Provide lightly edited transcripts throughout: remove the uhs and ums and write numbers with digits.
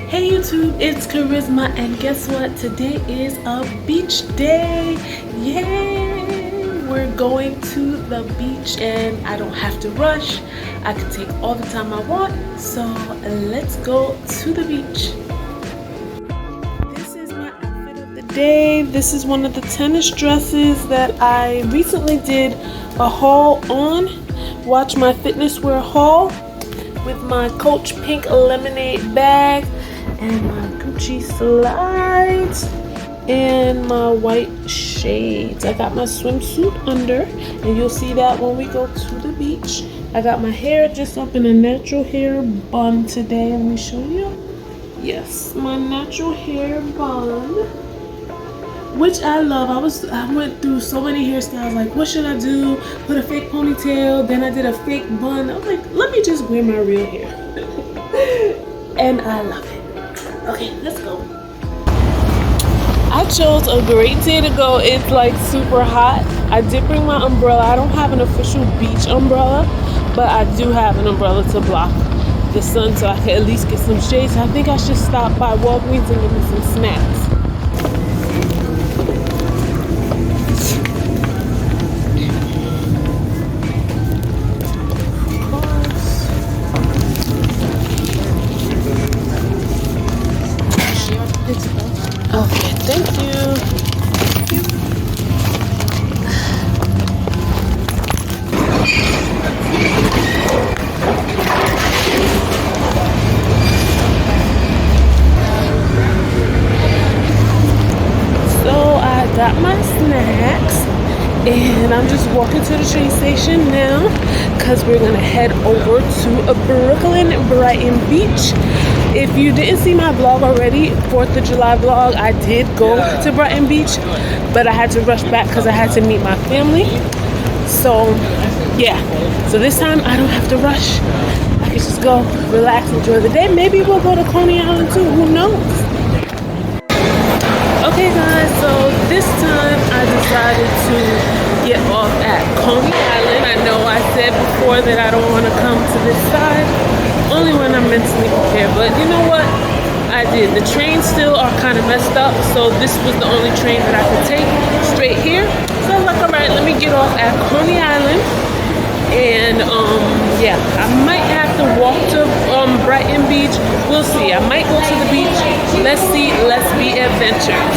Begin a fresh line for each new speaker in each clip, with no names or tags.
Hey YouTube, it's Kharyzma, and guess what? Today is a beach day. Yay! We're going to the beach and I don't have to rush. I can take all the time I want. So let's go to the beach. This is my outfit of the day. This is one of the tennis dresses that I recently did a haul on. Watch my fitness wear haul with my Coach Pink lemonade bag and my Gucci slides and my white shades. I got my swimsuit under, and you'll see that when we go to the beach. I got my hair just up in a natural hair bun today. Let me show you. Yes, my natural hair bun, which I love. I went through so many hairstyles, like what should I do? Put a fake ponytail, then I did a fake bun. I was like, let me just wear my real hair. And I love it. Okay, let's go. I chose a great day to go. It's like super hot. I did bring my umbrella. I don't have an official beach umbrella, but I do have an umbrella to block the sun so I can at least get some shade. So I think I should stop by Walgreens and get me some snacks. Okay, thank you. So I got my snacks and I'm just walking to the train station now because we're gonna head over to Brooklyn Brighton Beach. If you didn't see my vlog already, 4th of July vlog, I did go to Brighton Beach, but I had to rush back because I had to meet my family. So yeah, so this time I don't have to rush. I can just go relax, enjoy the day. Maybe we'll go to Coney Island too, who knows? Okay guys, so this time I decided to get off at Coney Island. I know I said before that I don't want to come to this side, only when I'm mentally prepared, but you know what? I did. The trains still are kind of messed up, so this was the only train that I could take straight here. So I was like, all right, let me get off at Coney Island. And yeah, I might have to walk to Brighton Beach. We'll see. I might go to the beach. Let's see. Let's be adventurous.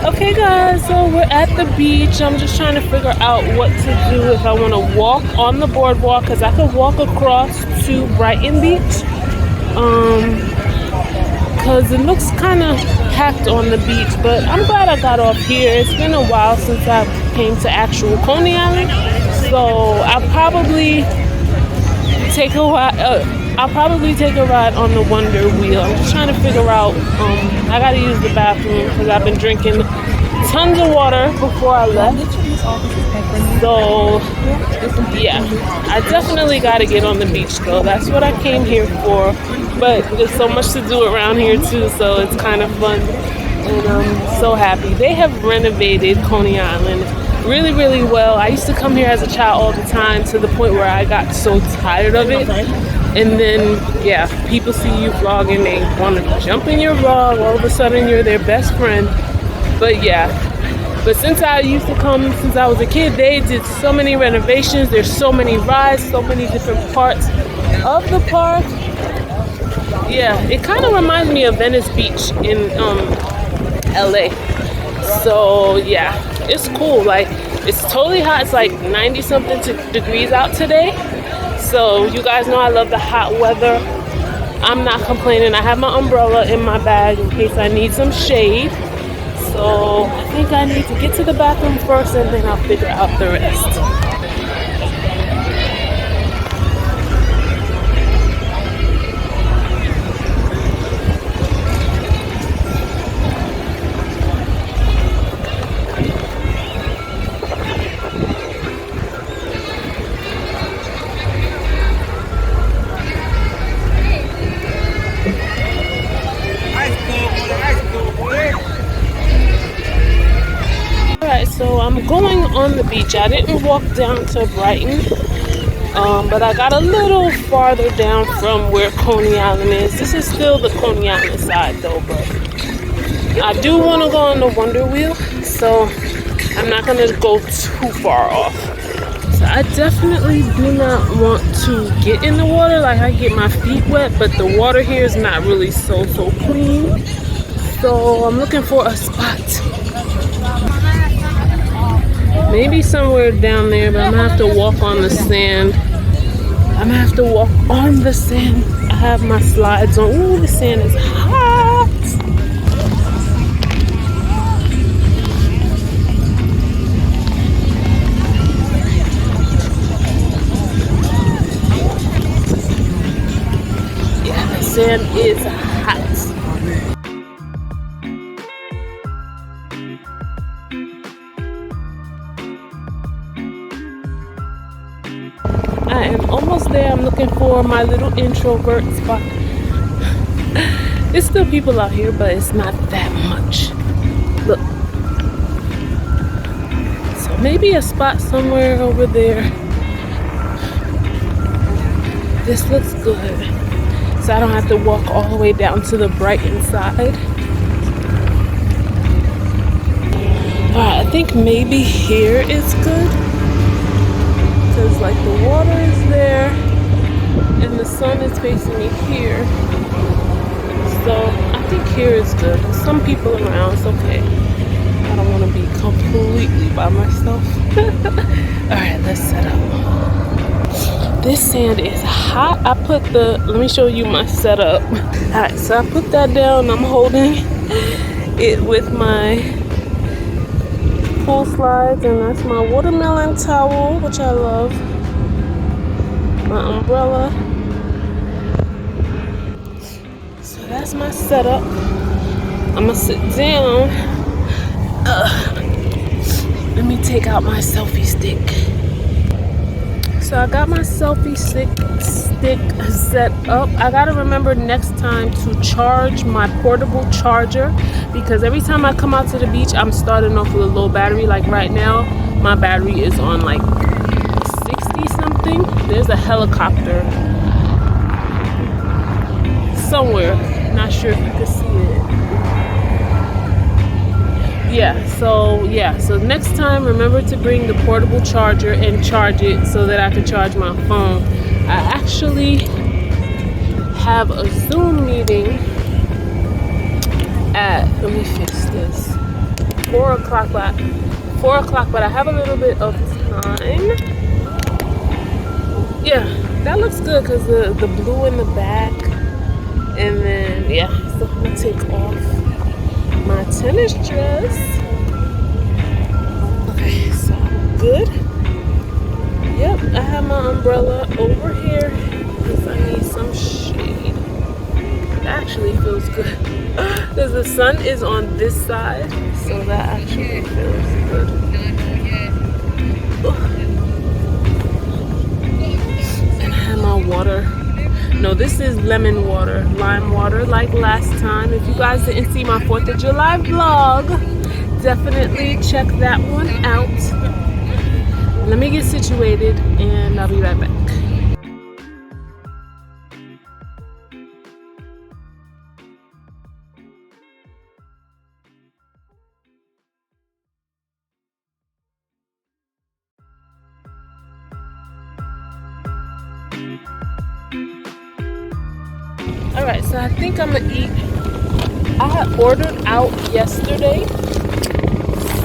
Okay guys, so we're at the beach. I'm just trying to figure out what to do, if I want to walk on the boardwalk, because I could walk across to Brighton Beach, because it looks kind of packed on the beach, but I'm glad I got off here. It's been a while since I came to actual Coney Island, so I'll probably take a ride on the Wonder Wheel. I'm just trying to figure out, I gotta use the bathroom because I've been drinking tons of water before I left. So, yeah, I definitely gotta get on the beach though. That's what I came here for. But there's so much to do around here too, so it's kind of fun. And I'm so happy. They have renovated Coney Island really, really well. I used to come here as a child all the time, to the point where I got so tired of it. And then, yeah, people see you vlogging, they want to jump in your vlog. All of a sudden, you're their best friend. But yeah, but since I used to come, since I was a kid, they did so many renovations. There's so many rides, so many different parts of the park. Yeah, it kind of reminds me of Venice Beach in LA. So yeah, it's cool. Like, it's totally hot. It's like 90 something degrees out today. So you guys know I love the hot weather. I'm not complaining. I have my umbrella in my bag in case I need some shade. So I think I need to get to the bathroom first, and then I'll figure out the rest. So I'm going on the beach. I didn't walk down to Brighton, but I got a little farther down from where Coney Island is. This is still the Coney Island side though, but I do want to go on the Wonder Wheel, so I'm not going to go too far off. So I definitely do not want to get in the water. Like, I get my feet wet, but the water here is not really so clean. So I'm looking for a spot. Maybe somewhere down there, but I'm gonna have to walk on the sand. I'm gonna have to walk on the sand. I have my slides on. Ooh, the sand is hot. Yeah, the sand is hot. I am almost there. I'm looking for my little introvert spot. There's still people out here, but it's not that much. Look. So maybe a spot somewhere over there. This looks good. So I don't have to walk all the way down to the Brighton side. Alright, I think maybe here is good. Because like the water is there and the sun is facing me here, so I think here is good. There's some people around. It's okay. I don't want to be completely by myself. Alright, let's set up. This sand is hot. Let me show you my setup. Alright, so I put that down. I'm holding it with my pool slides, and that's my watermelon towel, which I love. My umbrella. So that's my setup. I'm gonna sit down. Let me take out my selfie stick. So I got my selfie stick set up. I gotta remember next time to charge my portable charger, because every time I come out to the beach, I'm starting off with a low battery. Like right now, my battery is on like 60 something. There's a helicopter somewhere. Not sure if you can see it. So next time, remember to bring the portable charger and charge it so that I can charge my phone. I actually have a Zoom meeting at, let me fix this, 4 o'clock, but I have a little bit of time. Yeah, that looks good because the blue in the back. And then, yeah, so I'm gonna take off my tennis dress. Okay, so good. Yep, I have my umbrella over here because I need some shade. It actually feels good because the sun is on this side, so that actually feels good. And I have my water. No, this is lemon water, lime water, like last time. If you guys didn't see my 4th of July vlog, definitely check that one out. Let me get situated and I'll be right back. Alright, so I think I'm gonna eat. I had ordered out yesterday.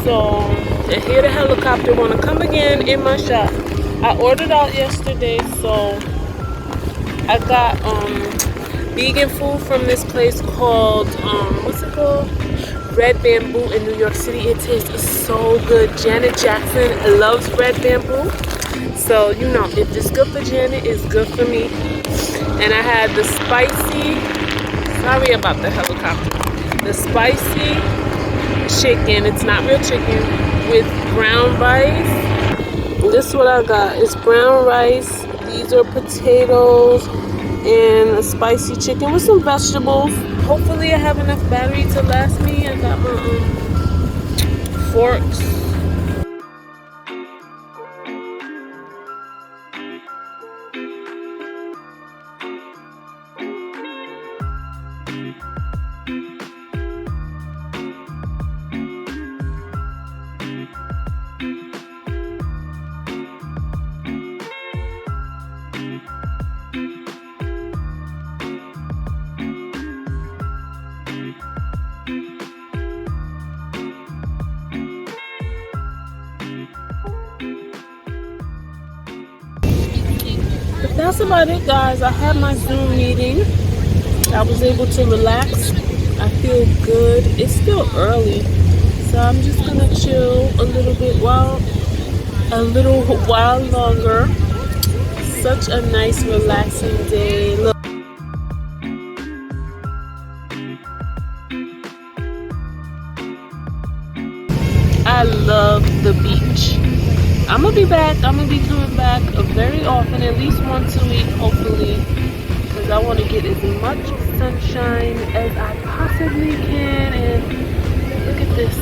So, and here the helicopter wanna come again in my shop. I ordered out yesterday, so I got vegan food from this place called what's it called? Red Bamboo in New York City. It tastes so good. Janet Jackson loves Red Bamboo. So, you know, if it's good for Janet, it's good for me. And I had the spicy, sorry about the helicopter, the spicy chicken, it's not real chicken, with brown rice. This is what I got. It's brown rice, these are potatoes, and a spicy chicken with some vegetables. Hopefully I have enough battery to last me. I got my forks. That's about it, guys. I had my Zoom meeting. I was able to relax. I feel good. It's still early, so I'm just gonna chill a little while longer. Such a nice, relaxing day. Look. I love the beach. I'm gonna be back. I'm gonna be coming back very often, at least once a week, hopefully, because I want to get as much sunshine as I possibly can. And look at this.